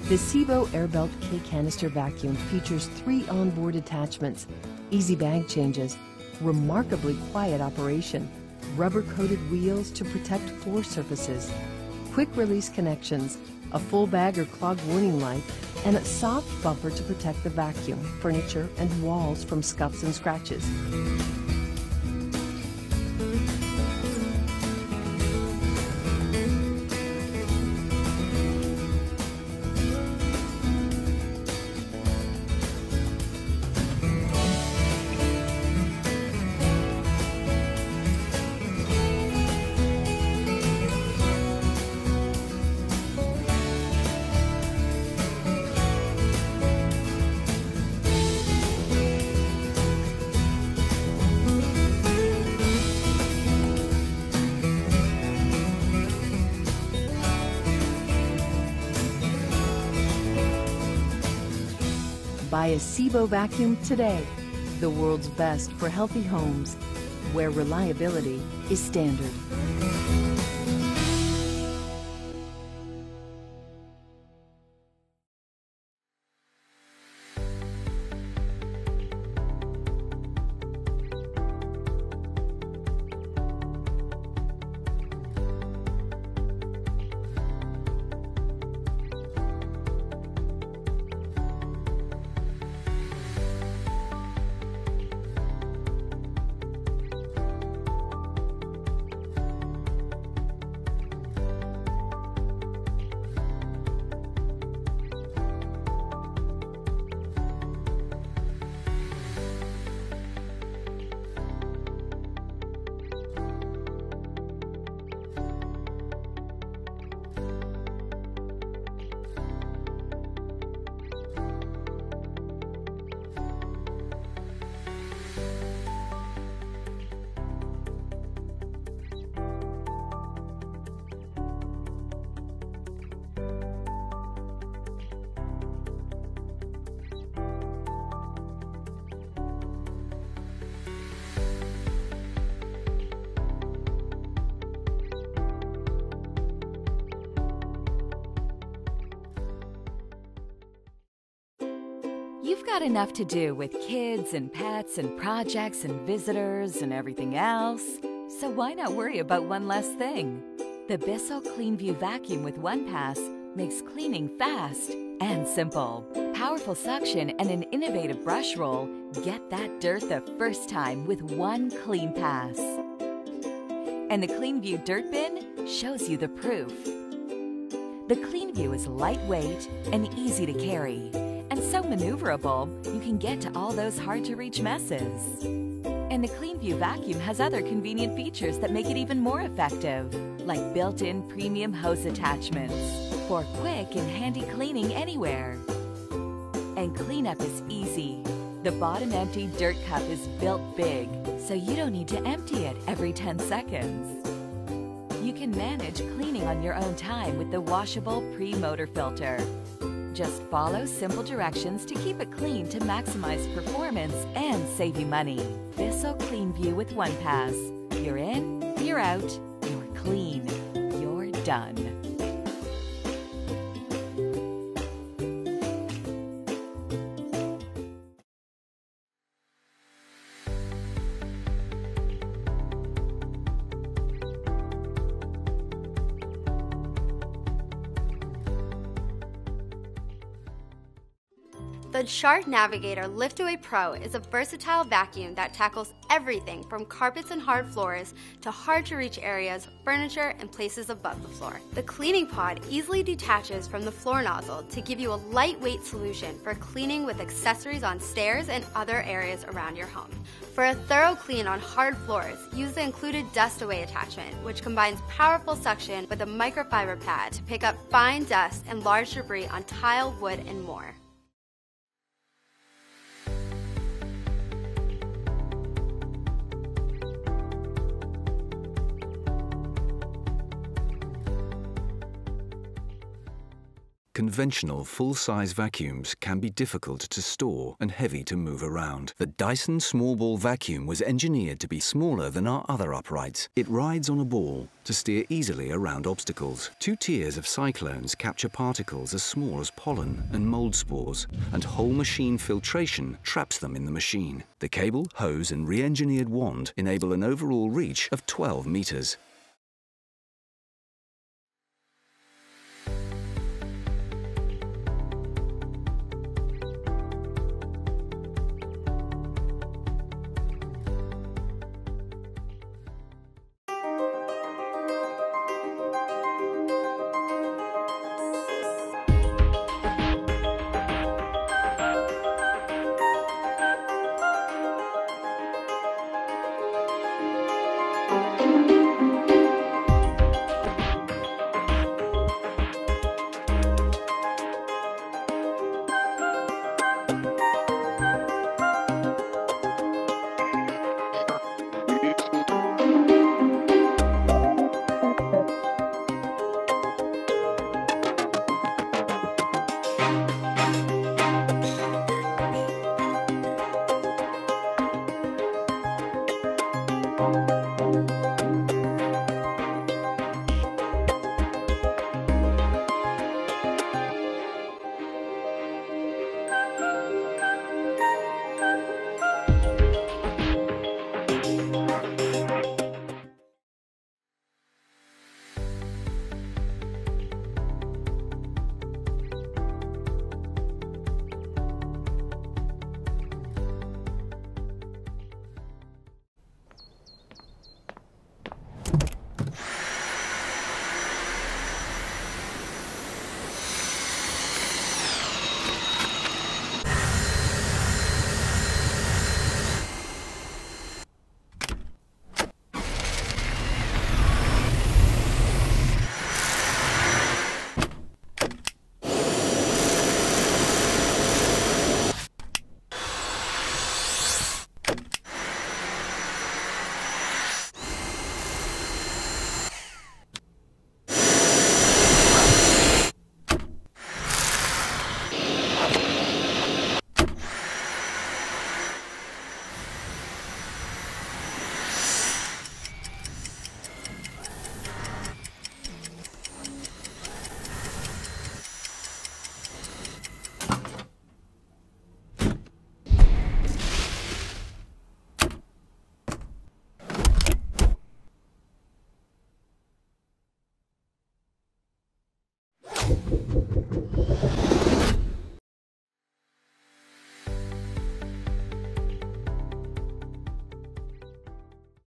The Sevo Airbelt K-Canister Vacuum features 3 onboard attachments, easy bag changes, remarkably quiet operation, rubber-coated wheels to protect floor surfaces, quick-release connections, a full bag or clog warning light, and a soft bumper to protect the vacuum, furniture, and walls from scuffs and scratches. Buy a Sevo vacuum today, the world's best for healthy homes, where reliability is standard. You've got enough to do with kids and pets and projects and visitors and everything else, so why not worry about one less thing? The BISSELL CleanView Vacuum with One Pass makes cleaning fast and simple. Powerful suction and an innovative brush roll get that dirt the first time with one clean pass. And the CleanView Dirt Bin shows you the proof. The CleanView is lightweight and easy to carry, and so maneuverable you can get to all those hard-to-reach messes. And the CleanView Vacuum has other convenient features that make it even more effective, like built-in premium hose attachments for quick and handy cleaning anywhere. And cleanup is easy. The bottom empty dirt cup is built big, so you don't need to empty it every 10 seconds. You can manage cleaning on your own time with the washable pre-motor filter. Just follow simple directions to keep it clean to maximize performance and save you money. BISSELL CleanView with One Pass. You're in, you're out, you're clean, you're done. The Shark Navigator Liftaway Pro is a versatile vacuum that tackles everything from carpets and hard floors to hard-to-reach areas, furniture, and places above the floor. The cleaning pod easily detaches from the floor nozzle to give you a lightweight solution for cleaning with accessories on stairs and other areas around your home. For a thorough clean on hard floors, use the included Dust Away attachment, which combines powerful suction with a microfiber pad to pick up fine dust and large debris on tile, wood, and more. conventional full-size vacuums can be difficult to store and heavy to move around. The Dyson small ball vacuum was engineered to be smaller than our other uprights. It rides on a ball to steer easily around obstacles. 2 tiers of cyclones capture particles as small as pollen and mold spores, and whole machine filtration traps them in the machine. The cable, hose and re-engineered wand enable an overall reach of 12 meters.